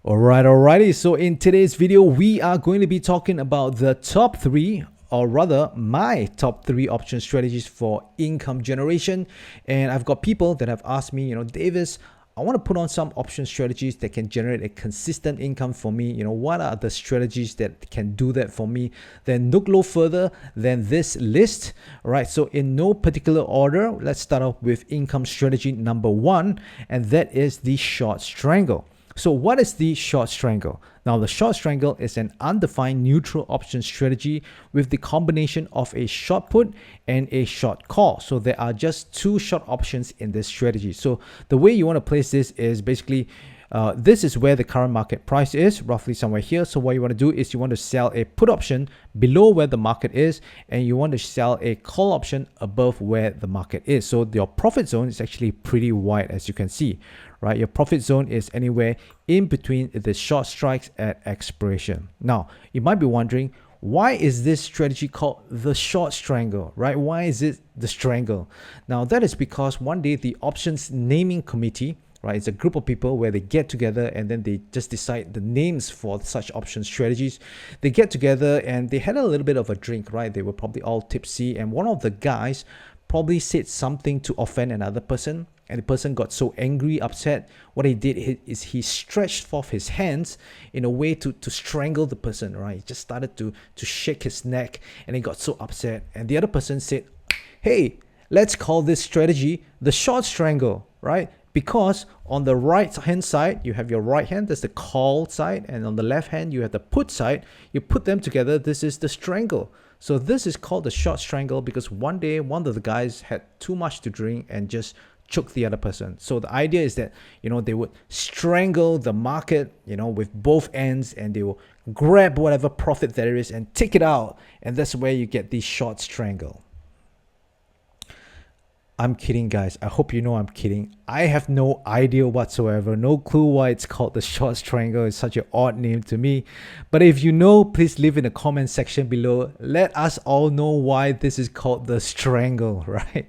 Alrighty. So in today's video, we are going to be talking about the top three, or rather my top three option strategies for income generation. And I've got people that have asked me, Davis, I want to put on some option strategies that can generate a consistent income for me. What are the strategies that can do that for me? Then look no further than this list. All right. So in no particular order, let's start off with income strategy number one, and that is the short strangle. So what is the short strangle? Now, the short strangle is an undefined neutral option strategy with the combination of a short put and a short call. So there are just two short options in this strategy. So the way you want to place this is basically this is where the current market price is, roughly somewhere here. So what you want to do is you want to sell a put option below where the market is, and you want to sell a call option above where the market is. So your profit zone is actually pretty wide, as you can see, right? Your profit zone is anywhere in between the short strikes at expiration. Now, you might be wondering, why is this strategy called the short strangle, right? Why is it the strangle? Now, that is because one day the options naming committee, right, it's a group of people where they get together and then they just decide the names for such option strategies. They get together and they had a little bit of a drink, right? They were probably all tipsy, and one of the guys probably said something to offend another person, and the person got so angry, upset. What he did is he stretched forth his hands in a way to strangle the person, right? He just started to shake his neck, and he got so upset. And the other person said, hey, let's call this strategy the short strangle, right? Because on the right hand side, you have your right hand, that's the call side, and on the left hand, you have the put side. You put them together, this is the strangle. So this is called the short strangle because one day, one of the guys had too much to drink and just choked the other person. So the idea is that, they would strangle the market, with both ends, and they will grab whatever profit there is and take it out. And that's where you get the short strangle. I'm kidding, guys. I hope you know I'm kidding. I have no idea whatsoever. No clue why it's called the short strangle. It's such an odd name to me. But if you know, please leave in the comment section below. Let us all know why this is called the strangle, right?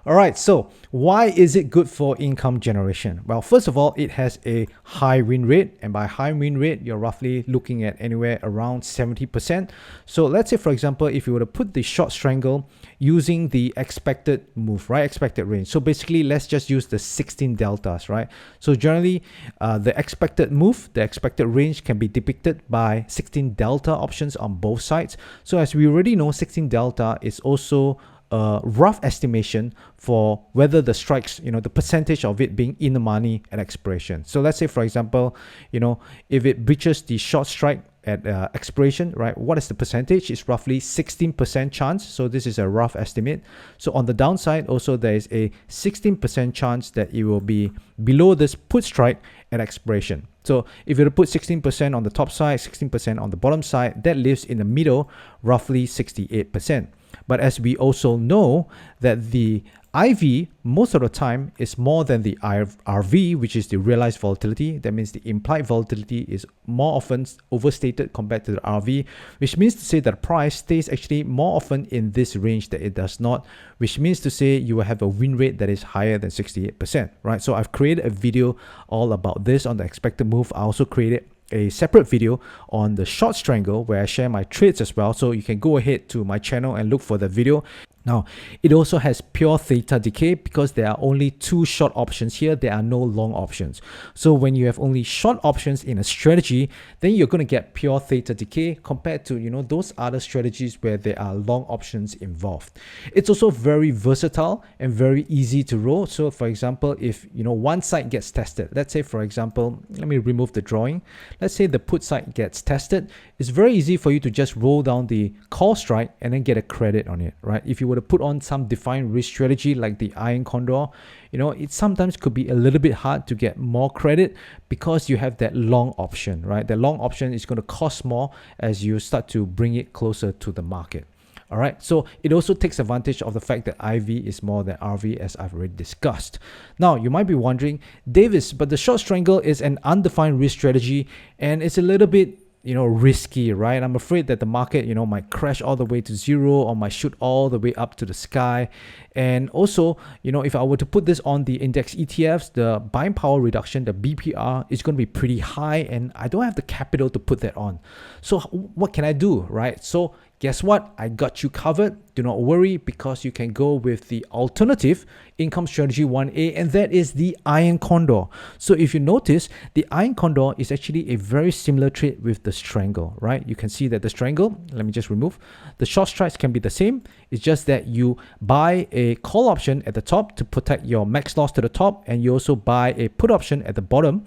All right, so why is it good for income generation? Well, first of all, it has a high win rate, and by high win rate, you're roughly looking at anywhere around 70%. So let's say, for example, if you were to put the short strangle using the expected move, right? Expected range. So basically, let's just use the 16 deltas, right? So generally, the expected move, the expected range can be depicted by 16 delta options on both sides. So as we already know, 16 delta is also a rough estimation for whether the strikes, the percentage of it being in the money at expiration. So let's say, for example, if it breaches the short strike at expiration, right, what is the percentage? It's roughly 16% chance. So this is a rough estimate. So on the downside, also there is a 16% chance that it will be below this put strike at expiration. So if you were to put 16% on the top side, 16% on the bottom side, that leaves in the middle roughly 68%. But as we also know that the IV most of the time is more than the RV, which is the realized volatility. That means the implied volatility is more often overstated compared to the RV, which means to say that the price stays actually more often in this range that it does not, which means to say you will have a win rate that is higher than 68%, right? So I've created a video all about this on the expected move. I also created a separate video on the short strangle where I share my trades as well. So you can go ahead to my channel and look for the video. Now, it also has pure theta decay because there are only two short options here. There are no long options. So when you have only short options in a strategy, then you're going to get pure theta decay compared to, those other strategies where there are long options involved. It's also very versatile and very easy to roll. So for example, if, one side gets tested, let's say, for example, let me remove the drawing. Let's say the put side gets tested. It's very easy for you to just roll down the call strike and then get a credit on it, right? If you were to put on some defined risk strategy like the Iron Condor, it sometimes could be a little bit hard to get more credit because you have that long option, right? The long option is going to cost more as you start to bring it closer to the market. All right, so it also takes advantage of the fact that IV is more than RV, as I've already discussed. Now, you might be wondering, Davis, but the short strangle is an undefined risk strategy and it's a little bit risky, right? I'm afraid that the market, might crash all the way to zero or might shoot all the way up to the sky. And also, if I were to put this on the index ETFs, the buying power reduction, the BPR, is going to be pretty high, and I don't have the capital to put that on. So what can I do, right? So guess what? I got you covered. Do not worry, because you can go with the alternative income strategy 1A, and that is the Iron Condor. So if you notice, the Iron Condor is actually a very similar trade with the Strangle, right? You can see that the Strangle, let me just remove, the short strikes can be the same. It's just that you buy a call option at the top to protect your max loss to the top, and you also buy a put option at the bottom,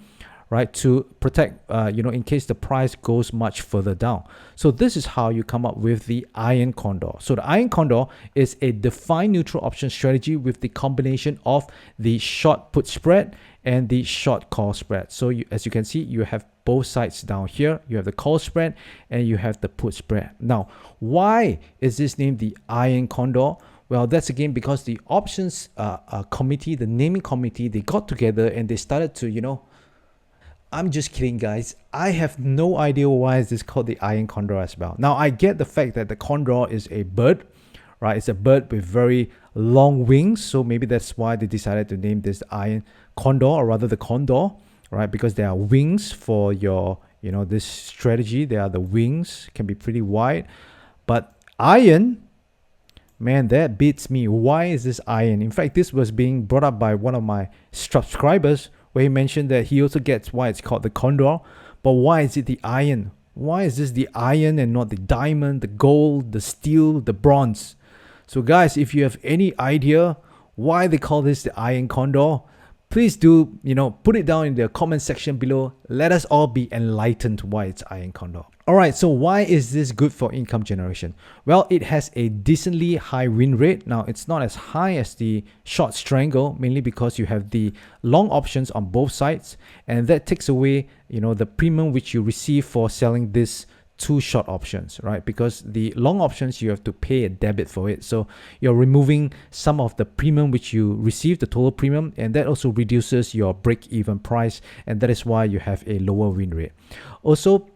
right, to protect, in case the price goes much further down. So this is how you come up with the Iron Condor. So the Iron Condor is a defined neutral option strategy with the combination of the short put spread and the short call spread. So as you can see, you have both sides down here. You have the call spread and you have the put spread. Now, why is this named the Iron Condor? Well, that's again because the options committee, the naming committee, they got together and they started to, I'm just kidding, guys. I have no idea why is this called the Iron Condor as well. Now, I get the fact that the condor is a bird, right? It's a bird with very long wings. So maybe that's why they decided to name this Iron Condor, or rather the Condor, right? Because there are wings for your, this strategy. There are the wings, can be pretty wide. But iron, man, that beats me. Why is this iron? In fact, this was being brought up by one of my subscribers, where he mentioned that he also gets why it's called the Condor, but why is it the iron? Why is this the iron and not the diamond, the gold, the steel, the bronze? So guys, if you have any idea why they call this the Iron Condor, please do, put it down in the comment section below. Let us all be enlightened why it's Iron Condor. All right, so why is this good for income generation? Well, it has a decently high win rate. Now, it's not as high as the short Strangle, mainly because you have the long options on both sides, and that takes away, the premium which you receive for selling this two short options, right? Because the long options, you have to pay a debit for it. So you're removing some of the premium which you receive, the total premium, and that also reduces your break-even price, and that is why you have a lower win rate. Also,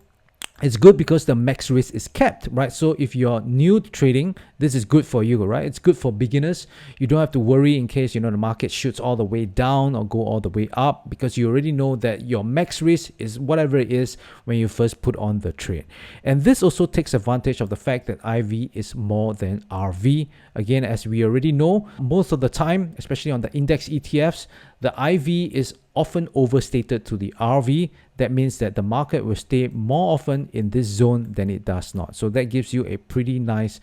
it's good because the max risk is kept, right? So if you're new to trading, this is good for you, right? It's good for beginners. You don't have to worry in case, the market shoots all the way down or go all the way up, because you already know that your max risk is whatever it is when you first put on the trade. And this also takes advantage of the fact that IV is more than RV. Again, as we already know, most of the time, especially on the index ETFs, the IV is often overstated to the RV. That means that the market will stay more often in this zone than it does not. So that gives you a pretty nice,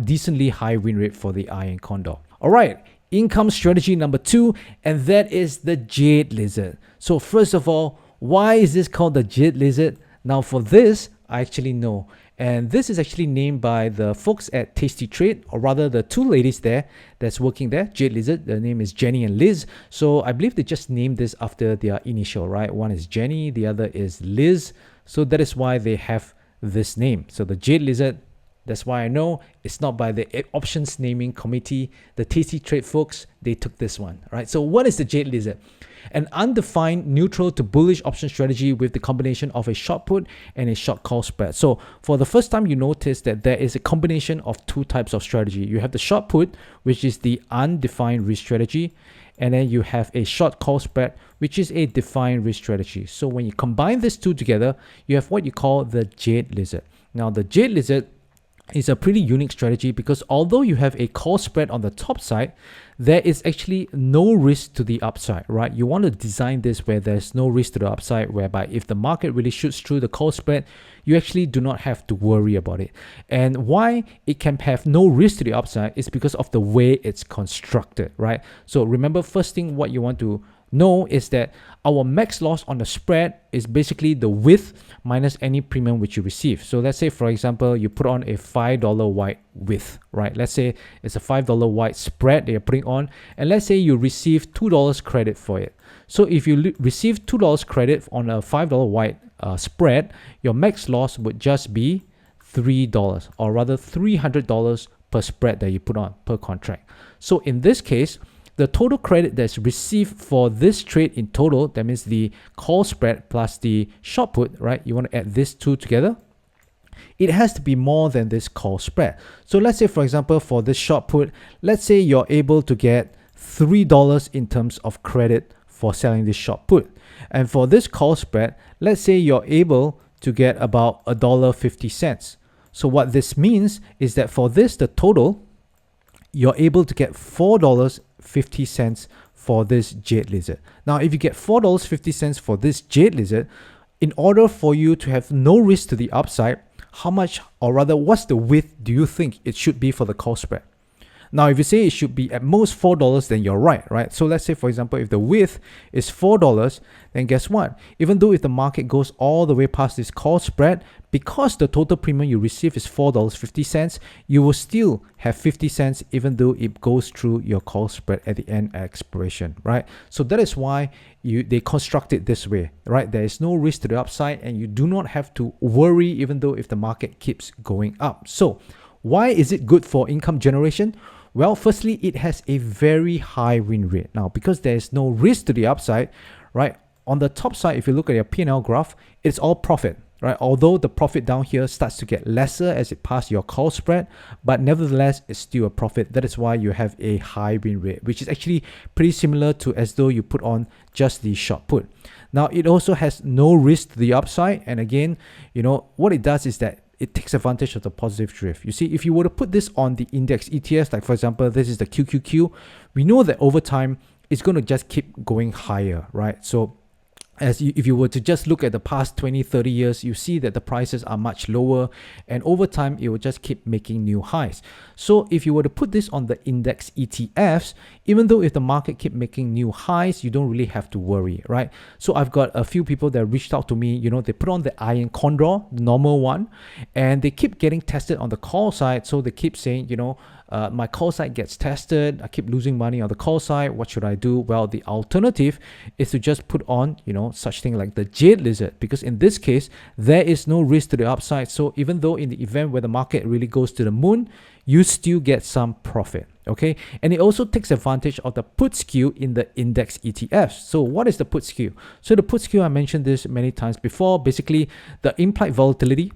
decently high win rate for the Iron Condor. All right, income strategy number 2, and that is the Jade Lizard. So first of all, why is this called the Jade Lizard? Now for this, I actually know. And this is actually named by the folks at Tasty Trade, or rather the two ladies there that's working there, Jade Lizard. Their name is Jenny and Liz. So I believe they just named this after their initial, right? One is Jenny, the other is Liz. So that is why they have this name. So the Jade Lizard, that's why I know it's not by the options naming committee. The Tasty Trade folks, they took this one, right? So what is the Jade Lizard? An undefined neutral to bullish option strategy with the combination of a short put and a short call spread. So for the first time, you notice that there is a combination of two types of strategy. You have the short put, which is the undefined risk strategy, and then you have a short call spread, which is a defined risk strategy. So when you combine these two together, you have what you call the Jade Lizard. Now the Jade Lizard is a pretty unique strategy because although you have a call spread on the top side, there is actually no risk to the upside, right? You want to design this where there's no risk to the upside, whereby if the market really shoots through the call spread, you actually do not have to worry about it. And why it can have no risk to the upside is because of the way it's constructed, right? So remember, first thing what you want to know is that our max loss on the spread is basically the width minus any premium which you receive. So let's say, for example, you put on a $5 white width, right? Let's say it's a $5 white spread that you're putting on, and let's say you receive $2 credit for it. So if you receive $2 credit on a $5 white spread, your max loss would just be $3, or rather $300 per spread that you put on per contract. So in this case, the total credit that's received for this trade in total, that means the call spread plus the short put, right? You want to add these two together. It has to be more than this call spread. So let's say, for example, for this short put, let's say you're able to get $3 in terms of credit for selling this short put. And for this call spread, let's say you're able to get about $1.50. So what this means is that for this, the total, you're able to get $4.50 for this Jade Lizard. Now, if you get $4.50 for this Jade Lizard, in order for you to have no risk to the upside, how much, or rather, what's the width do you think it should be for the call spread? Now, if you say it should be at most $4, then you're right? So let's say, for example, if the width is $4, then guess what? Even though if the market goes all the way past this call spread, because the total premium you receive is $4.50, you will still have 50 cents even though it goes through your call spread at the end expiration, right? So that is why they construct it this way, right? There is no risk to the upside and you do not have to worry even though if the market keeps going up. So why is it good for income generation? Well, firstly, it has a very high win rate. Now, because there is no risk to the upside, right? On the top side, if you look at your P&L graph, it's all profit, right? Although the profit down here starts to get lesser as it passes your call spread, but nevertheless, it's still a profit. That is why you have a high win rate, which is actually pretty similar to as though you put on just the short put. Now, it also has no risk to the upside. And again, you know, what it does is that it takes advantage of the positive drift. You see, if you were to put this on the index ETFs, like for example, this is the QQQ, we know that over time, it's going to just keep going higher, right? So if you were to just look at the past 20-30 years, you see that the prices are much lower and over time it will just keep making new highs. So if you were to put this on the index ETFs, even though if the market keep making new highs, you don't really have to worry, right? So I've got a few people that reached out to me, you know, they put on the Iron Condor, the normal one, and they keep getting tested on the call side. So they keep saying, you know, my call side gets tested, I keep losing money on the call side, what should I do? Well, the alternative is to just put on, you know, such thing like the Jade Lizard, because in this case, there is no risk to the upside. So even though in the event where the market really goes to the moon, you still get some profit, okay? And it also takes advantage of the put skew in the index ETFs. So what is the put skew? So the put skew, I mentioned this many times before, basically the implied volatility,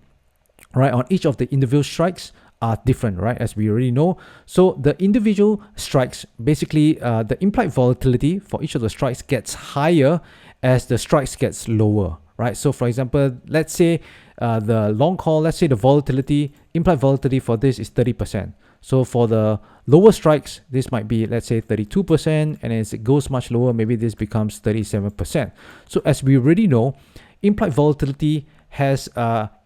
right, on each of the individual strikes are different, right, as we already know. So the individual strikes, basically the implied volatility for each of the strikes gets higher as the strikes gets lower, right? So for example, let's say the long call, let's say the volatility, implied volatility for this is 30%. So for the lower strikes, this might be, let's say 32%, and as it goes much lower, maybe this becomes 37%. So as we already know, implied volatility has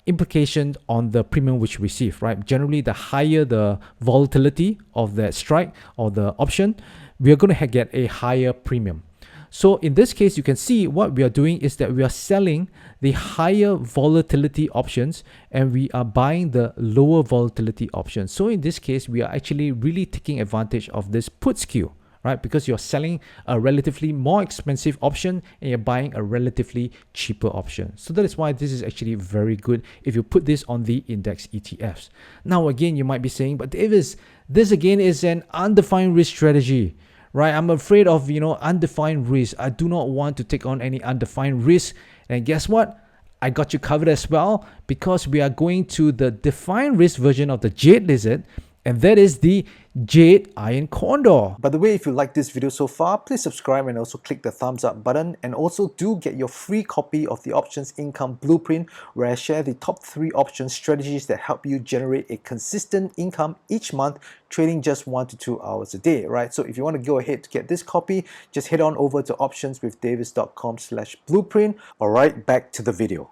implication on the premium which we receive, right? Generally, the higher the volatility of that strike or the option, we are going to get a higher premium. So in this case, you can see what we are doing is that we are selling the higher volatility options and we are buying the lower volatility options. So in this case, we are actually really taking advantage of this put skew, right? Because you're selling a relatively more expensive option and you're buying a relatively cheaper option. So that is why this is actually very good if you put this on the index ETFs. Now, again, you might be saying, but Davis, this again is an undefined risk strategy, right? I'm afraid of, you know, undefined risk. I do not want to take on any undefined risk. And guess what? I got you covered as well, because we are going to the defined risk version of the Jade Lizard, and that is the Jade Iron Condor. By the way, if you like this video so far, please subscribe and also click the thumbs up button, and also do get your free copy of the Options Income Blueprint, where I share the top 3 option strategies that help you generate a consistent income each month, trading just 1 to 2 hours a day, right? So if you want to go ahead to get this copy, just head on over to optionswithdavis.com/blueprint. All right, back to the video.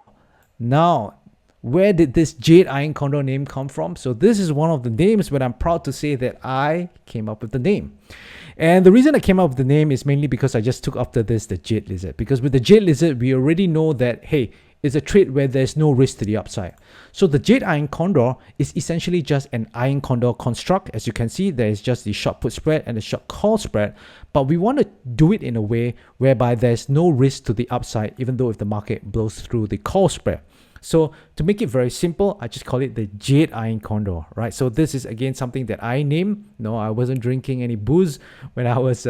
Now, where did this Jade Iron Condor name come from? So this is one of the names, but I'm proud to say that I came up with the name. And the reason I came up with the name is mainly because I just took after this the Jade Lizard. Because with the Jade Lizard, we already know that, hey, it's a trade where there's no risk to the upside. So the Jade Iron Condor is essentially just an Iron Condor construct. As you can see, there is just the short put spread and the short call spread. But we want to do it in a way whereby there's no risk to the upside, even though if the market blows through the call spread. So to make it very simple, I just call it the Jade Iron Condor, right? So this is again something that I name. No, I wasn't drinking any booze when I was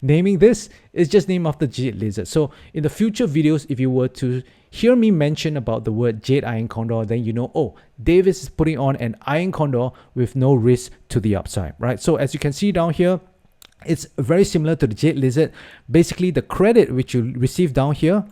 naming this. It's just named after Jade Lizard. So in the future videos, if you were to hear me mention about the word Jade Iron Condor, then you know, oh, Davis is putting on an Iron Condor with no risk to the upside, right? So as you can see down here, it's very similar to the Jade Lizard. Basically, the credit which you receive down here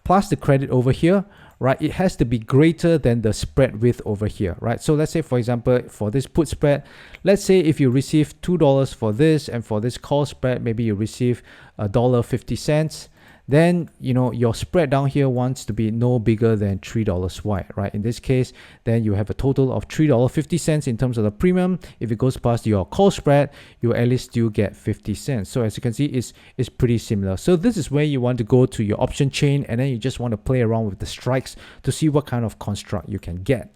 plus the credit over here, right, it has to be greater than the spread width over here, right? So let's say, for example, for this put spread, let's say if you receive $2 for this, and for this call spread, maybe you receive $1.50, then you know your spread down here wants to be no bigger than $3 wide, right? In this case, then you have a total of $3.50 in terms of the premium. If it goes past your call spread, you at least still get 50 cents. So as you can see, it's pretty similar. So this is where you want to go to your option chain, and then you just want to play around with the strikes to see what kind of construct you can get.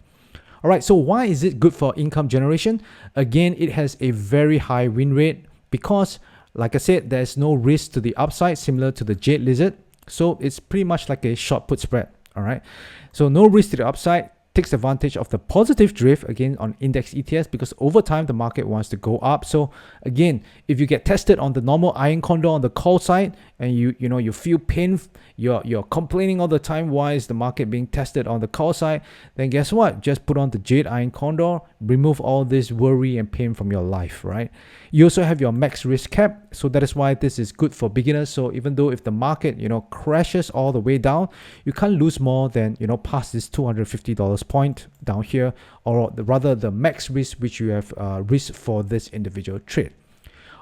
All right, so why is it good for income generation? Again, it has a very high win rate because, like I said, there's no risk to the upside, similar to the Jade Lizard. So it's pretty much like a short put spread. All right. So no risk to the upside, takes advantage of the positive drift again on index ETFs, because over time the market wants to go up. So again, if you get tested on the normal Iron Condor on the call side, and you feel pain, you're complaining all the time, why is the market being tested on the call side, then guess what? Just put on the Jade Iron Condor, remove all this worry and pain from your life, right? You also have your max risk cap, so that is why this is good for beginners. So even though if the market crashes all the way down, you can't lose more than past this $250 point down here, or rather the max risk which you have risk for this individual trade.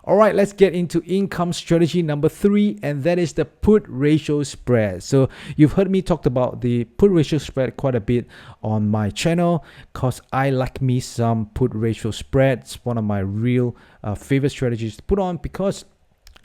All right, let's get into income strategy number 3, and that is the put ratio spread. So you've heard me talk about the put ratio spread quite a bit on my channel, because I like me some put ratio spread. It's one of my real favorite strategies to put on, because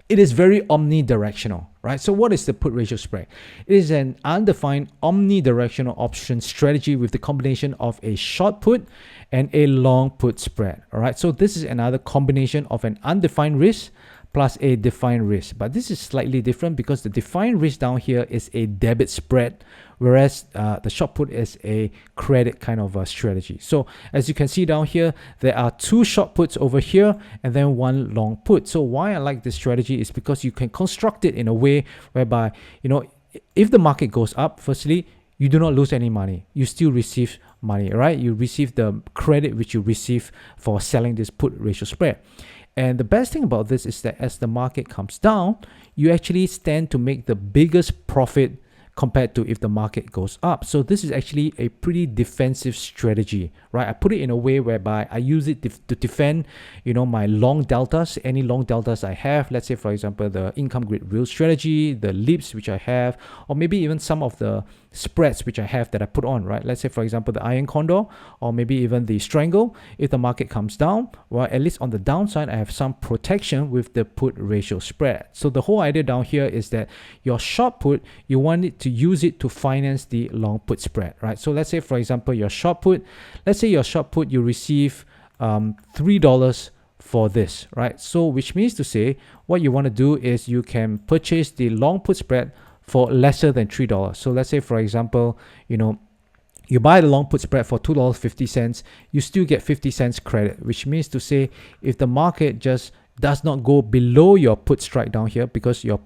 it is very omnidirectional, right? So what is the put ratio spread? It is an undefined omnidirectional option strategy with the combination of a short put and a long put spread. All right, so this is another combination of an undefined risk plus a defined risk, but this is slightly different because the defined risk down here is a debit spread, whereas the short put is a credit kind of a strategy. So as you can see down here, there are 2 short puts over here and then 1 long put. So why I like this strategy is because you can construct it in a way whereby if the market goes up, firstly, you do not lose any money, you still receive money, right? You receive the credit which you receive for selling this put ratio spread. And the best thing about this is that as the market comes down, you actually stand to make the biggest profit compared to if the market goes up. So this is actually a pretty defensive strategy, right? I put it in a way whereby I use it to defend, my long deltas, any long deltas I have. Let's say, for example, the income grid real strategy, the leaps which I have, or maybe even some of the spreads which I have that I put on, right? Let's say, for example, the Iron Condor, or maybe even the Strangle. If the market comes down, well, at least on the downside, I have some protection with the put ratio spread. So the whole idea down here is that your short put, you want it to use it to finance the long put spread, right? So let's say, for example, your short put, you receive $3 for this, right? So which means to say, what you want to do is you can purchase the long put spread for lesser than $3. So let's say, for example, you buy the long put spread for $2.50, you still get 50 cents credit, which means to say if the market just does not go below your put strike down here, because your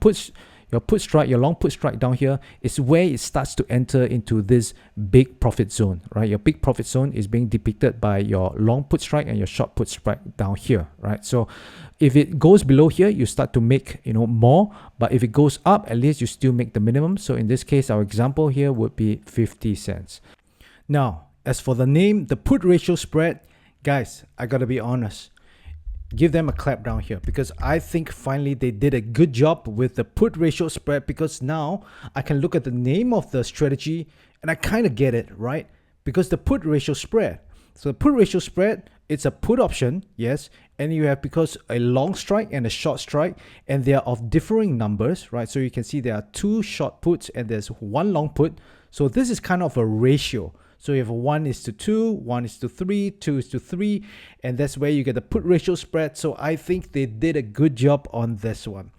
long put strike down here is where it starts to enter into this big profit zone, right? Your big profit zone is being depicted by your long put strike and your short put strike down here, right? So if it goes below here, you start to make more, but if it goes up, at least you still make the minimum. So in this case, our example here would be 50 cents. Now, as for the name, the put ratio spread, guys, I gotta be honest, give them a clap down here, because I think finally they did a good job with the put ratio spread, because now I can look at the name of the strategy and I kind of get it, right? Because the put ratio spread, so the put ratio spread, it's a put option, yes, and you have because a long strike and a short strike, and they are of differing numbers, right? So you can see there are 2 short puts and there's 1 long put. So this is kind of a ratio. So you have 1:2, 1:3, 2:3, and that's where you get the put ratio spread. So I think they did a good job on this one.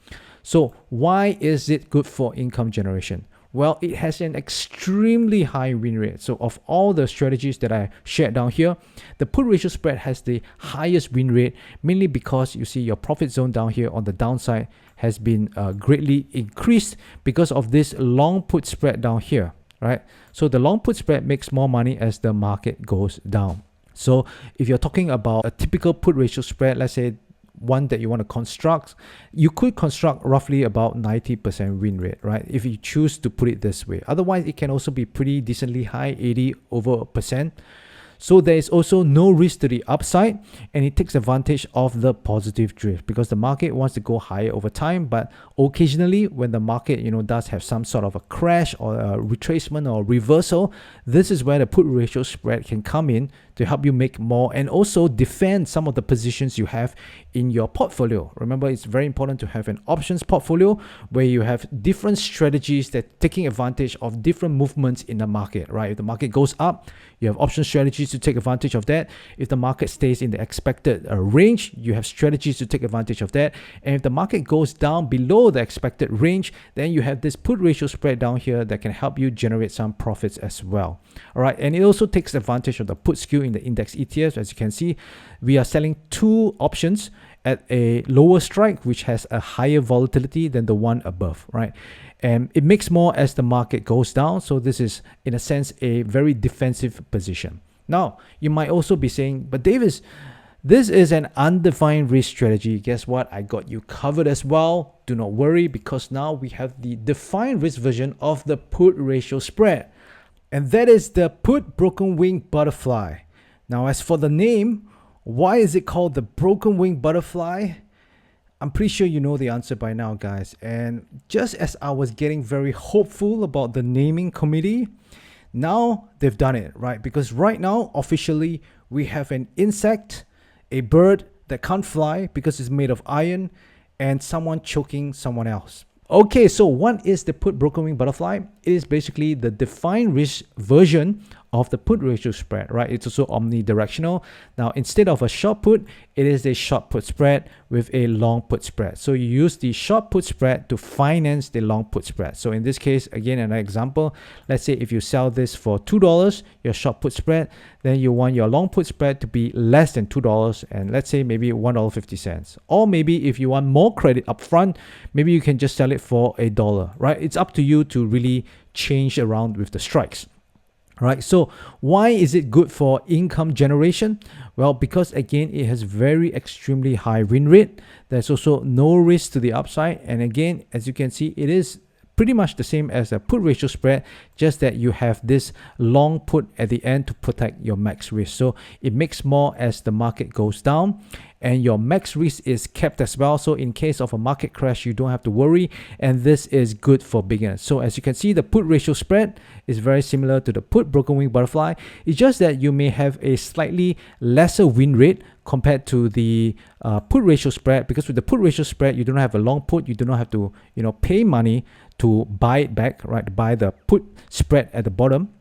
So why is it good for income generation? Well, it has an extremely high win rate. So of all the strategies that I shared down here, the put ratio spread has the highest win rate, mainly because you see your profit zone down here on the downside has been greatly increased because of this long put spread down here, right? So the long put spread makes more money as the market goes down. So if you're talking about a typical put ratio spread, let's say one that you want to construct, you could construct roughly about 90% win rate, right? If you choose to put it this way. Otherwise, it can also be pretty decently high, 80 over percent. So there is also no risk to the upside, and it takes advantage of the positive drift because the market wants to go higher over time. But occasionally when the market, does have some sort of a crash or a retracement or reversal, this is where the put ratio spread can come in to help you make more and also defend some of the positions you have in your portfolio. Remember, it's very important to have an options portfolio where you have different strategies that taking advantage of different movements in the market, right? If the market goes up, you have option strategies to take advantage of that. If the market stays in the expected range, you have strategies to take advantage of that. And if the market goes down below the expected range, then you have this put ratio spread down here that can help you generate some profits as well. All right, and it also takes advantage of the put skew in the index ETFs. As you can see, we are selling two options at a lower strike, which has a higher volatility than the one above, right? And it makes more as the market goes down. So this is, in a sense, a very defensive position. Now, you might also be saying, but Davis, this is an undefined risk strategy. Guess what? I got you covered as well. Do not worry, because now we have the defined risk version of the put ratio spread. And that is the put broken wing butterfly. Now, as for the name, why is it called the broken wing butterfly? I'm pretty sure you know the answer by now, guys. And just as I was getting very hopeful about the naming committee, now they've done it, right? Because right now, officially, we have an insect, a bird that can't fly because it's made of iron, and someone choking someone else. Okay, so what is the put broken wing butterfly? It is basically the defined risk version of the put ratio spread, right? It's also omnidirectional. Now, instead of a short put, it is a short put spread with a long put spread. So you use the short put spread to finance the long put spread. So in this case, again, an example, let's say if you sell this for $2, your short put spread, then you want your long put spread to be less than $2, and let's say maybe $1.50. Or maybe if you want more credit upfront, maybe you can just sell it for $1, right? It's up to you to really change around with the strikes. Right, so why is it good for income generation? Well, because again, it has very extremely high win rate. There's also no risk to the upside. And again, as you can see, it is pretty much the same as a put ratio spread, just that you have this long put at the end to protect your max risk. So it makes more as the market goes down, and your max risk is kept as well. So in case of a market crash, you don't have to worry, and this is good for beginners. So as you can see, the put ratio spread is very similar to the put broken wing butterfly. It's just that you may have a slightly lesser win rate compared to the put ratio spread, because with the put ratio spread, you don't have a long put, you do not have to pay money to buy it back, right? Buy the put spread at the bottom.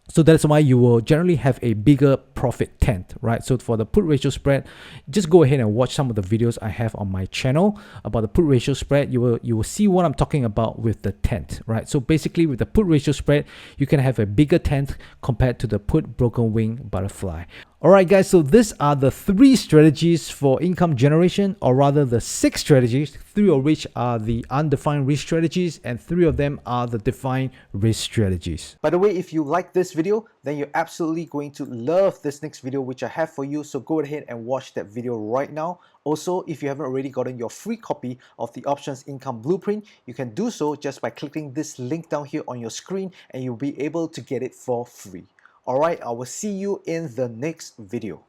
So that's why you will generally have a bigger profit tent, right? So for the put ratio spread, just go ahead and watch some of the videos I have on my channel about the put ratio spread. You will see what I'm talking about with the tent, right? So basically with the put ratio spread, you can have a bigger tent compared to the put broken wing butterfly. All right, guys, so these are the 3 strategies for income generation, or rather the 6 strategies, 3 of which are the undefined risk strategies, and 3 of them are the defined risk strategies. By the way, if you like this video, then you're absolutely going to love this next video which I have for you. So go ahead and watch that video right now. Also, if you haven't already gotten your free copy of the Options Income Blueprint, you can do so just by clicking this link down here on your screen, and you'll be able to get it for free. Alright, I will see you in the next video.